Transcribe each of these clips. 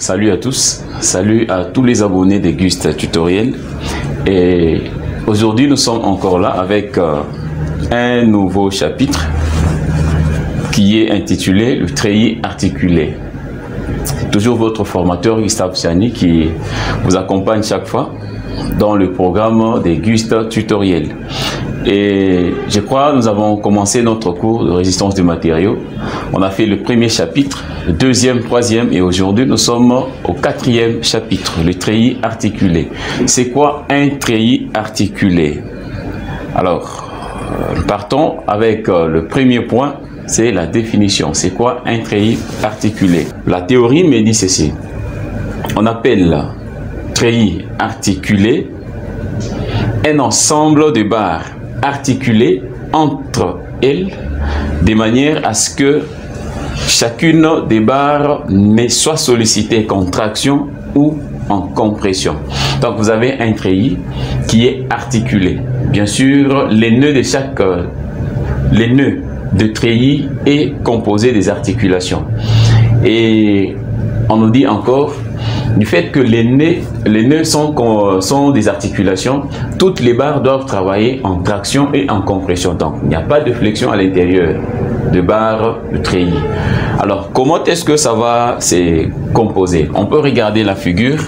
Salut à tous, salut à tous les abonnés des Gust Tutoriel. Et aujourd'hui nous sommes encore là avec un nouveau chapitre qui est intitulé le treillis articulé. Toujours votre formateur Gustave Siani qui vous accompagne chaque fois dans le programme des Gust Tutoriel. Et je crois que nous avons commencé notre cours de résistance des matériaux. On a fait le premier chapitre, le deuxième, troisième et aujourd'hui nous sommes au quatrième chapitre, le treillis articulé. C'est quoi un treillis articulé? Alors, partons avec le premier point, c'est la définition. C'est quoi un treillis articulé? La théorie me dit ceci. On appelle treillis articulé un ensemble de barres articulées entre elles de manière à ce que chacune des barres ne soit sollicitée qu'en traction ou en compression. Donc vous avez un treillis qui est articulé. Bien sûr, les nœuds de treillis est composé des articulations. Et on nous dit encore du fait que les nœuds sont des articulations, toutes les barres doivent travailler en traction et en compression. Donc, il n'y a pas de flexion à l'intérieur de barres de treillis. Alors, comment est-ce que ça va se composer? On peut regarder la figure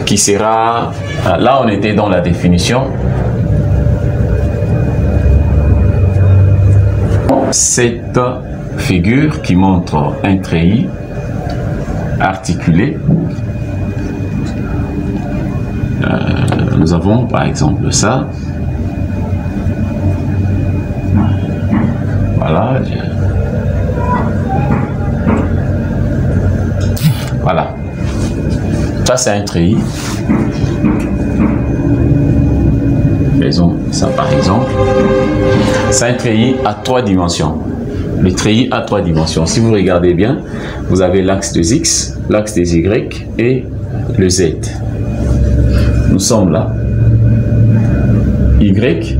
qui sera... Là, on était dans la définition. Cette figure qui montre un treillis articulé. Nous avons par exemple ça. Voilà. Voilà. Ça c'est un treillis. Faisons ça par exemple. C'est un treillis à 3 dimensions. Le treillis à 3 dimensions. Si vous regardez bien, vous avez l'axe des X, l'axe des Y et le Z. Nous sommes là. Y,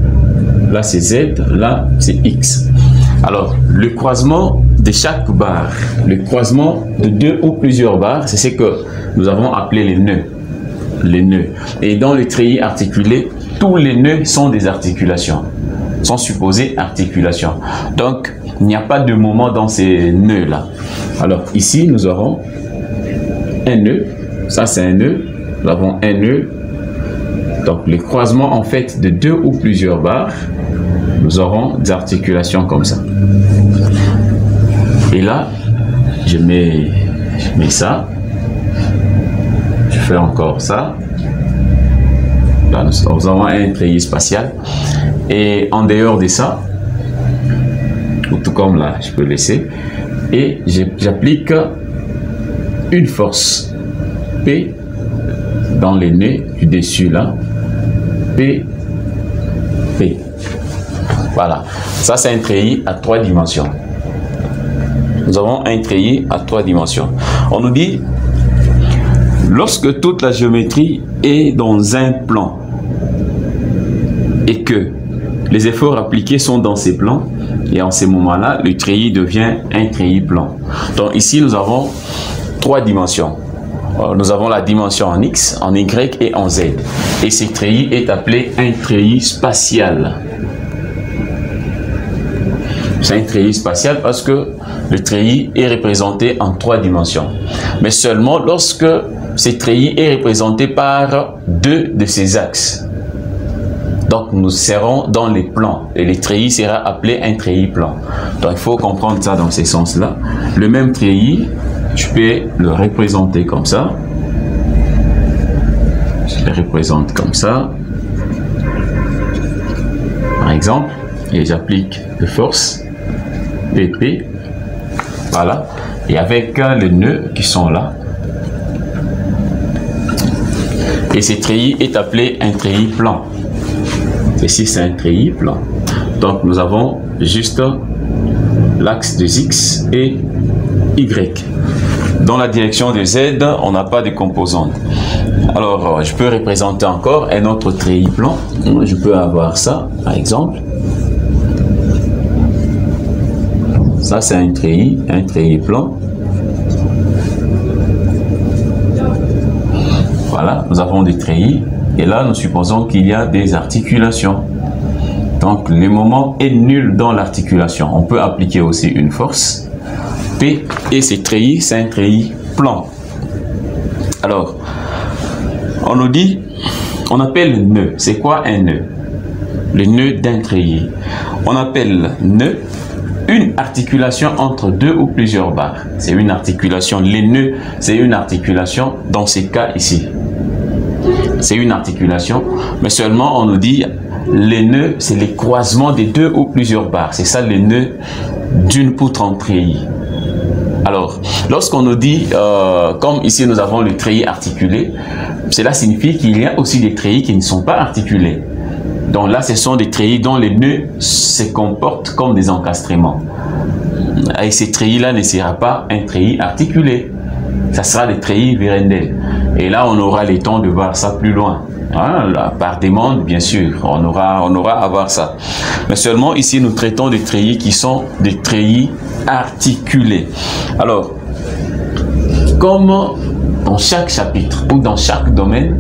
là c'est Z, là c'est X. Alors, le croisement de chaque barre, le croisement de 2 ou plusieurs barres, c'est ce que nous avons appelé les nœuds. Les nœuds. Et dans le treillis articulé, tous les nœuds sont des articulations, sont supposés articulations. Donc, il n'y a pas de moment dans ces nœuds-là. Alors, ici, nous aurons un nœud. Ça, c'est un nœud. Nous avons un nœud. Donc, le croisement, en fait, de 2 ou plusieurs barres, nous aurons des articulations comme ça. Et là, je mets ça. Je fais encore ça. Là, nous avons un treillis spatial. Et en dehors de ça, tout comme là, je peux laisser. Et j'applique une force P dans les nœuds du dessus là. P, P. Voilà. Ça, c'est un treillis à 3 dimensions. Nous avons un treillis à 3 dimensions. On nous dit, lorsque toute la géométrie est dans un plan et que les efforts appliqués sont dans ces plans, et en ces moments-là, le treillis devient un treillis plan. Donc ici, nous avons 3 dimensions. Nous avons la dimension en X, en Y et en Z. Et ce treillis est appelé un treillis spatial. C'est un treillis spatial parce que le treillis est représenté en 3 dimensions. Mais seulement lorsque ce treillis est représenté par 2 de ses axes. Donc nous serons dans les plans et le treillis sera appelé un treillis plan. Donc il faut comprendre ça dans ces sens-là. Le même treillis, je peux le représenter comme ça. Je le représente comme ça. Par exemple, et j'applique de force PP. Voilà. Et avec les nœuds qui sont là. Et ce treillis est appelé un treillis plan. Ici, c'est un treillis plan. Donc, nous avons juste l'axe de X et Y. Dans la direction de Z, on n'a pas de composante. Alors, je peux représenter encore un autre treillis plan. Je peux avoir ça, par exemple. Ça, c'est un treillis plan. nous avons des treillis, et là, nous supposons qu'il y a des articulations. Donc, le moment est nul dans l'articulation. On peut appliquer aussi une force P, et ces treillis, c'est un treillis plan. Alors, on nous dit, on appelle nœud. C'est quoi un nœud? Le nœud d'un treillis. On appelle nœud une articulation entre deux ou plusieurs barres. C'est une articulation. Les nœuds, c'est une articulation dans ces cas ici. C'est une articulation, mais seulement on nous dit les nœuds, c'est les croisements des deux ou plusieurs barres. C'est ça les nœuds d'une poutre en treillis. Alors, lorsqu'on nous dit, comme ici nous avons le treillis articulé, cela signifie qu'il y a aussi des treillis qui ne sont pas articulés. Donc là, ce sont des treillis dont les nœuds se comportent comme des encastrements. Et ces treillis-là ne sera pas un treillis articulé. Ça sera des treillis vérendels. Et là, on aura le temps de voir ça plus loin. Hein, par demande, bien sûr, on aura à voir ça. Mais seulement ici, nous traitons des treillis qui sont des treillis articulés. Alors, comme dans chaque chapitre ou dans chaque domaine,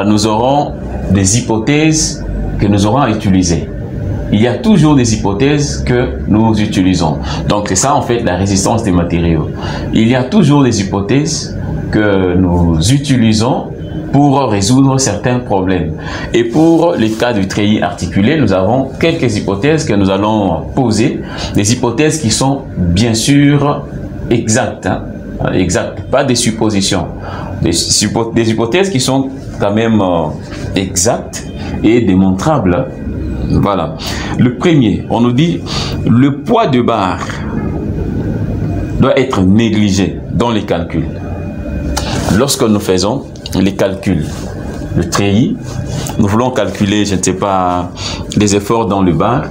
nous aurons des hypothèses que nous aurons à utiliser. Il y a toujours des hypothèses que nous utilisons. Donc, c'est ça, en fait, la résistance des matériaux. Il y a toujours des hypothèses que nous utilisons pour résoudre certains problèmes. Et pour les cas du treillis articulé, nous avons quelques hypothèses que nous allons poser. Des hypothèses qui sont, bien sûr, exactes. Hein? Exactes, pas des suppositions. Des hypothèses qui sont quand même exactes et démontrables. Voilà. Le premier, on nous dit le poids de barre doit être négligé dans les calculs. Lorsque nous faisons les calculs, le treillis, nous voulons calculer, je ne sais pas, les efforts dans le bar.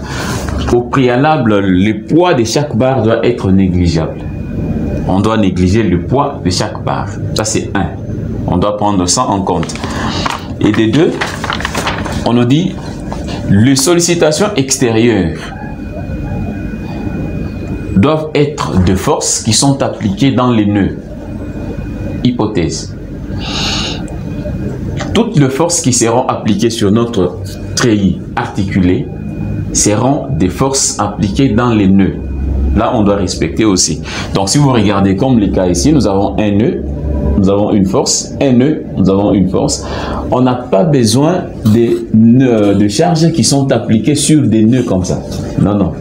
Au préalable, le poids de chaque barre doit être négligeable. On doit négliger le poids de chaque barre. Ça, c'est un. On doit prendre ça en compte. Et des deux, on nous dit les sollicitations extérieures doivent être de forces qui sont appliquées dans les nœuds. Hypothèse. Toutes les forces qui seront appliquées sur notre treillis articulé seront des forces appliquées dans les nœuds. Là, on doit respecter aussi. Donc, si vous regardez comme les cas ici, nous avons un nœud, nous avons une force, un nœud, nous avons une force. On n'a pas besoin de charges qui sont appliquées sur des nœuds comme ça. Non, non.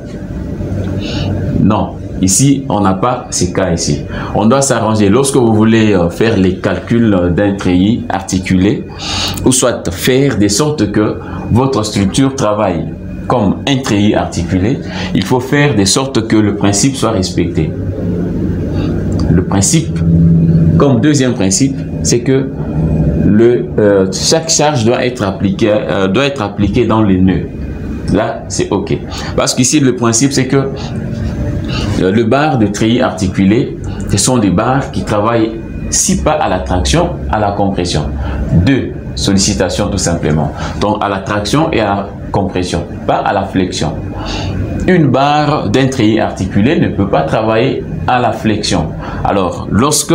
Non. Ici, on n'a pas ces cas ici. On doit s'arranger. Lorsque vous voulez faire les calculs d'un treillis articulé, ou soit faire de sorte que votre structure travaille comme un treillis articulé, il faut faire de sorte que le principe soit respecté. Le principe, comme deuxième principe, c'est que chaque charge doit être appliquée dans les nœuds. Là, c'est OK. Parce qu'ici, le principe, c'est que le bar de treillis articulé, ce sont des barres qui travaillent si pas à la traction, à la compression. Deux sollicitations tout simplement. Donc à la traction et à la compression, pas à la flexion. Une barre d'un treillis articulé ne peut pas travailler à la flexion. Alors lorsque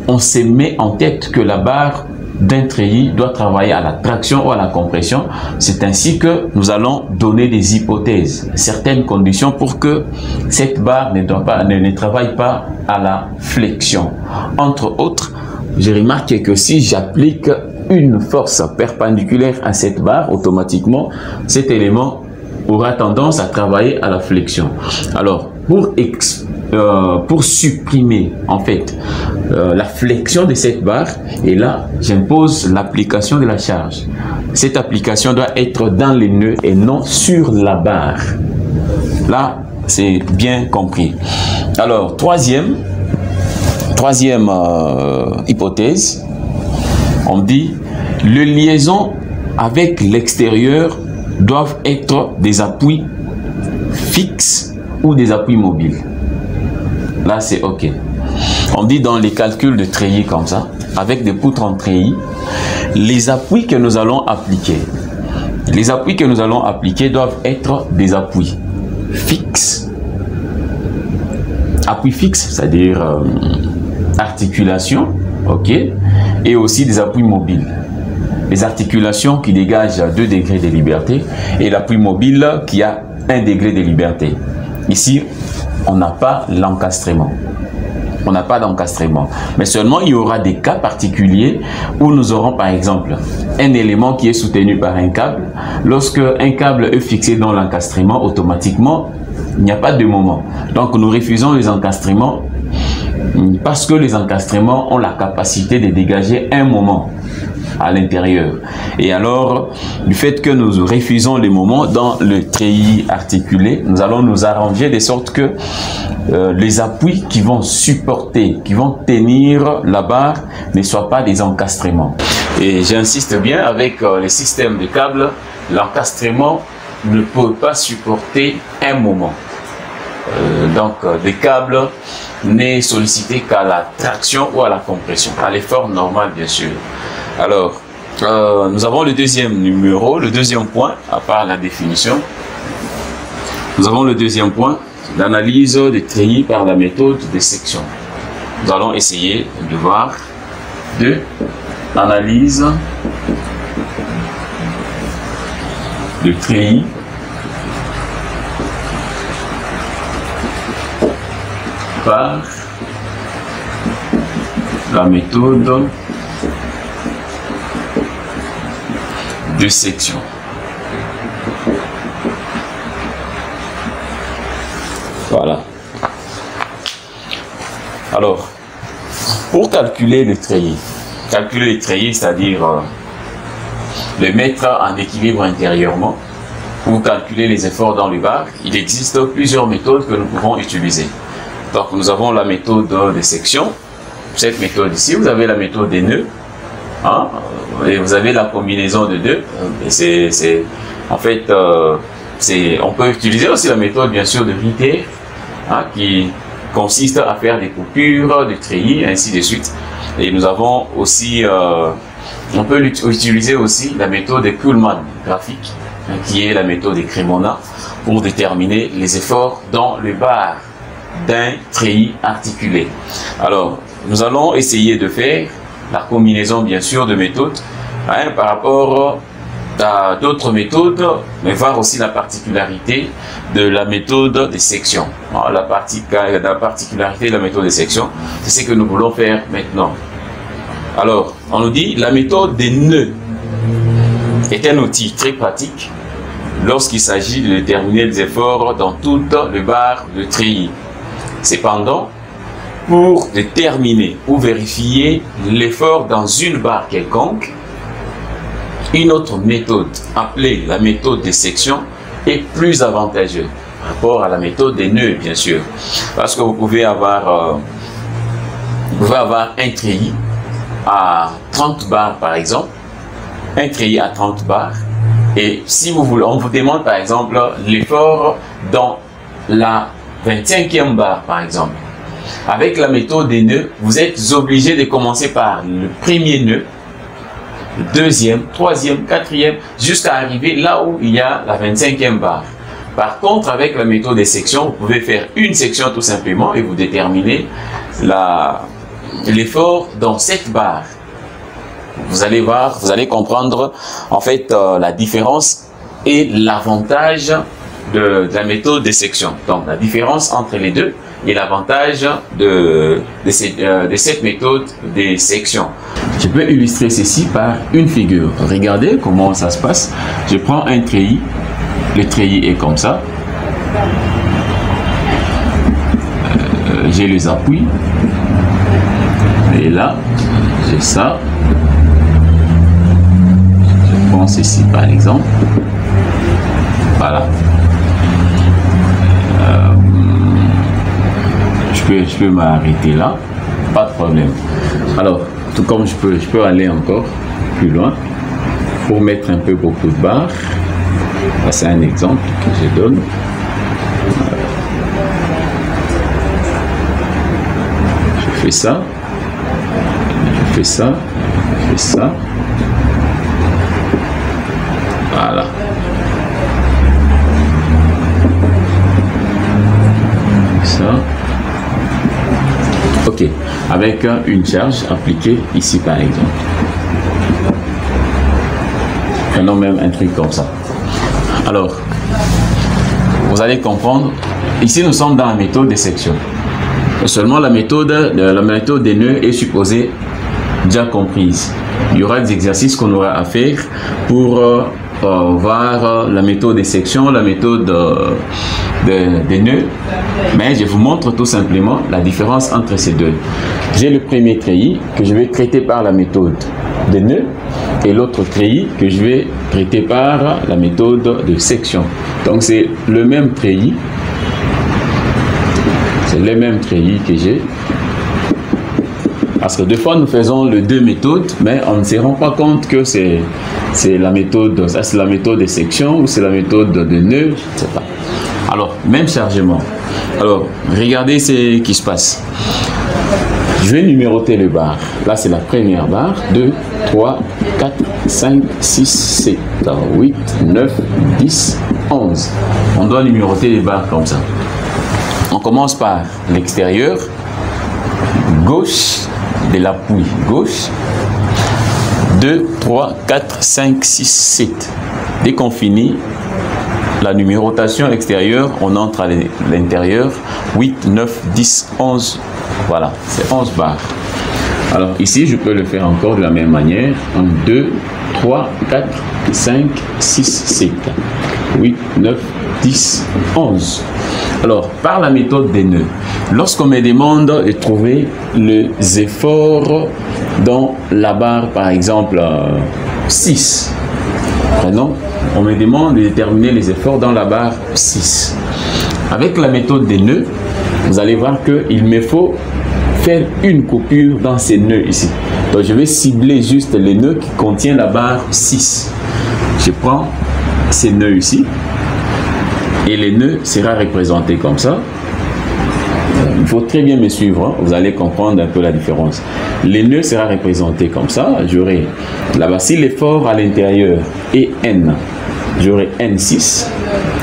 on se met en tête que la barre d'un treillis doit travailler à la traction ou à la compression, c'est ainsi que nous allons donner des hypothèses, certaines conditions pour que cette barre ne travaille pas à la flexion. Entre autres, j'ai remarqué que si j'applique une force perpendiculaire à cette barre, automatiquement, cet élément aura tendance à travailler à la flexion. Alors, pour supprimer en fait la flexion de cette barre, et là j'impose l'application de la charge. Cette application doit être dans les nœuds et non sur la barre. Là c'est bien compris. Alors troisième hypothèse, on dit les liaisons avec l'extérieur doivent être des appuis fixes ou des appuis mobiles. Là, c'est OK. On dit dans les calculs de treillis comme ça, avec des poutres en treillis, les appuis que nous allons appliquer, doivent être des appuis fixes. Appui fixe, c'est-à-dire articulation, OK. et aussi des appuis mobiles. Les articulations qui dégagent 2 degrés de liberté et l'appui mobile qui a 1 degré de liberté. Ici, on n'a pas l'encastrement. On n'a pas d'encastrement. Mais seulement, il y aura des cas particuliers où nous aurons par exemple un élément qui est soutenu par un câble. Lorsque un câble est fixé dans l'encastrement, automatiquement, il n'y a pas de moment. Donc, nous refusons les encastrements parce que les encastrements ont la capacité de dégager un moment à l'intérieur. Et alors, du fait que nous refusons les moments dans le treillis articulé, nous allons nous arranger de sorte que les appuis qui vont supporter, qui vont tenir la barre ne soient pas des encastrements. Et j'insiste bien, avec les systèmes de câbles, l'encastrement ne peut pas supporter un moment. Donc, le câble n'est sollicité qu'à la traction ou à la compression, à l'effort normal bien sûr. Alors, nous avons le deuxième numéro, le deuxième point, à part la définition. Nous avons le deuxième point, l'analyse des treillis par la méthode de section. Nous allons essayer de voir de l'analyse de treillis par la méthode de section. Voilà. Alors, pour calculer le treillis, c'est-à-dire le mettre en équilibre intérieurement, pour calculer les efforts dans le bar, il existe plusieurs méthodes que nous pouvons utiliser. Donc, nous avons la méthode de section. Cette méthode ici, vous avez la méthode des nœuds. Hein, et vous avez la combinaison de 2. En fait, on peut utiliser aussi la méthode, bien sûr, de Ritter, hein, qui consiste à faire des coupures, des treillis, ainsi de suite. Et nous avons aussi, on peut utiliser aussi la méthode de Kuhlmann graphique, hein, qui est la méthode de Cremona, pour déterminer les efforts dans le bar d'un treillis articulé. Alors, nous allons essayer de faire la combinaison, bien sûr, de méthodes, hein, par rapport à d'autres méthodes, mais voir aussi la particularité de la méthode de section. Alors, la particularité de la méthode de section, c'est ce que nous voulons faire maintenant. Alors, on nous dit la méthode des nœuds est un outil très pratique lorsqu'il s'agit de déterminer les efforts dans tout le bar de treillis. Cependant, pour déterminer ou vérifier l'effort dans une barre quelconque, une autre méthode, appelée la méthode des sections, est plus avantageuse par rapport à la méthode des nœuds, bien sûr. Parce que vous pouvez avoir un treillis à 30 barres, par exemple, un treillis à 30 barres, et si vous voulez, on vous demande, par exemple, l'effort dans la 25e barre, par exemple. Avec la méthode des nœuds, vous êtes obligé de commencer par le premier nœud, le deuxième, troisième, quatrième, jusqu'à arriver là où il y a la 25e barre. Par contre, avec la méthode des sections, vous pouvez faire une section tout simplement et vous déterminez l'effort dans cette barre. Vous allez voir, vous allez comprendre en fait la différence et l'avantage de la méthode des sections. Donc la différence entre les deux et l'avantage de cette méthode des sections. Je peux illustrer ceci par une figure. Regardez comment ça se passe. Je prends un treillis. Le treillis est comme ça. J'ai les appuis. Et là, j'ai ça. Je prends ceci par exemple. Voilà. Je peux m'arrêter là, pas de problème. Alors, tout comme je peux aller encore plus loin pour mettre un peu beaucoup de barres. C'est un exemple que je donne. Je fais ça, je fais ça, je fais ça. Voilà. Ça. Ok, avec une charge appliquée ici par exemple. Prenons même un truc comme ça. Alors, vous allez comprendre, ici nous sommes dans la méthode de section. Seulement la méthode des nœuds est supposée déjà comprise. Il y aura des exercices qu'on aura à faire pour voir la méthode des sections, la méthode des nœuds. Mais je vous montre tout simplement la différence entre ces deux. J'ai le premier treillis que je vais traiter par la méthode des nœuds et l'autre treillis que je vais traiter par la méthode de section. Donc c'est le même treillis. C'est le même treillis que j'ai. Parce que des fois nous faisons les deux méthodes, mais on ne se rend pas compte que c'est la méthode, ça c'est la méthode de section ou c'est la méthode de nœud, je ne sais pas. Alors, même chargement. Alors, regardez ce qui se passe. Je vais numéroter les barres. Là, c'est la première barre. 2, 3, 4, 5, 6, 7, 8, 9, 10, 11. On doit numéroter les barres comme ça. On commence par l'extérieur, gauche de l'appui gauche. 2, 3, 4, 5, 6, 7. Dès qu'on finit la numérotation extérieure, on entre à l'intérieur. 8, 9, 10, 11. Voilà, c'est 11 barres. Alors ici, je peux le faire encore de la même manière. 1, 2, 3, 4, 5, 6, 7. 8, 9, 10, 11. Alors, par la méthode des nœuds, lorsqu'on me demande de trouver les efforts dans la barre, par exemple, 6, prenons, on me demande de déterminer les efforts dans la barre 6. Avec la méthode des nœuds, vous allez voir qu'il me faut faire une coupure dans ces nœuds ici. Donc, je vais cibler juste les nœuds qui contiennent la barre 6. Je prends ces nœuds ici. Et les nœuds sera représenté comme ça. Il faut très bien me suivre, hein. Vous allez comprendre un peu la différence. Les nœuds sera représenté comme ça. J'aurai là-bas, si l'effort à l'intérieur est N, j'aurai N6.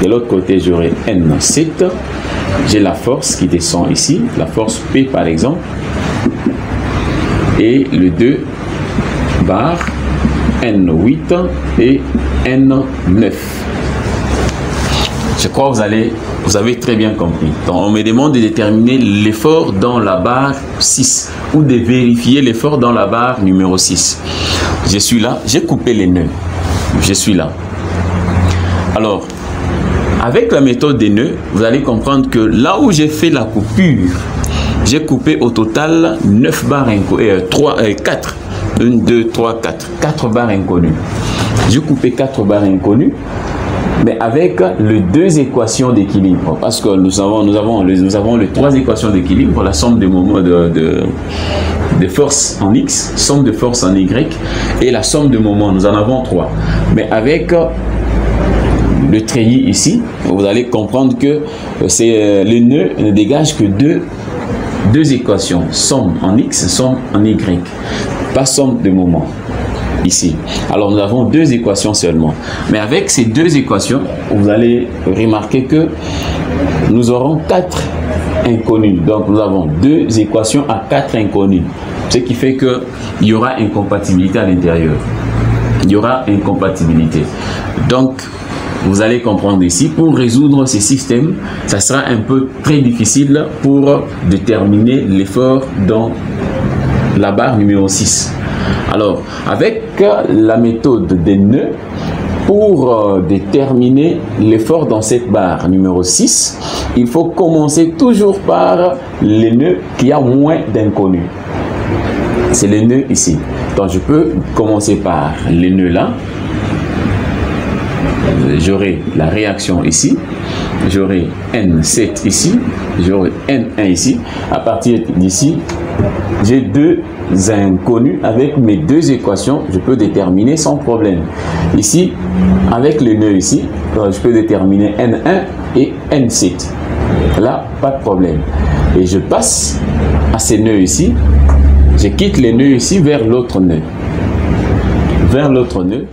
De l'autre côté, j'aurai N7. J'ai la force qui descend ici, la force P par exemple. Et le 2 barres N8 et N9. Je crois que vous avez très bien compris. Donc, on me demande de déterminer l'effort dans la barre 6 ou de vérifier l'effort dans la barre numéro 6. Je suis là, j'ai coupé les nœuds. Je suis là. Alors, avec la méthode des nœuds, vous allez comprendre que là où j'ai fait la coupure, j'ai coupé au total 9 barres inconnues, 4. 1, 2, 3, 4. 4 barres inconnues. J'ai coupé 4 barres inconnues. Mais avec les deux équations d'équilibre, parce que nous avons les 3 équations d'équilibre, la somme des moments de force en X, somme de force en Y et la somme de moments, nous en avons 3. Mais avec le treillis ici, vous allez comprendre que les nœuds ne dégagent que deux équations, somme en X, somme en Y, pas somme de moments. Ici. Alors, nous avons 2 équations seulement. Mais avec ces 2 équations, vous allez remarquer que nous aurons 4 inconnus. Donc, nous avons 2 équations à 4 inconnus. Ce qui fait qu'il y aura incompatibilité à l'intérieur. Il y aura incompatibilité. Donc, vous allez comprendre ici, pour résoudre ces systèmes, ça sera un peu très difficile pour déterminer l'effort dans la barre numéro 6. Alors, avec la méthode des nœuds, pour déterminer l'effort dans cette barre numéro 6, il faut commencer toujours par les nœuds qui ont moins d'inconnus. C'est les nœuds ici. Donc, je peux commencer par les nœuds là. J'aurai la réaction ici. J'aurai N7 ici. J'aurai N1 ici. À partir d'ici, j'ai 2 inconnus. Avec mes 2 équations, je peux déterminer sans problème. Ici, avec les nœuds ici, je peux déterminer N1 et N7. Là, pas de problème. Et je passe à ces nœuds ici. Je quitte les nœuds ici vers l'autre nœud. Vers l'autre nœud.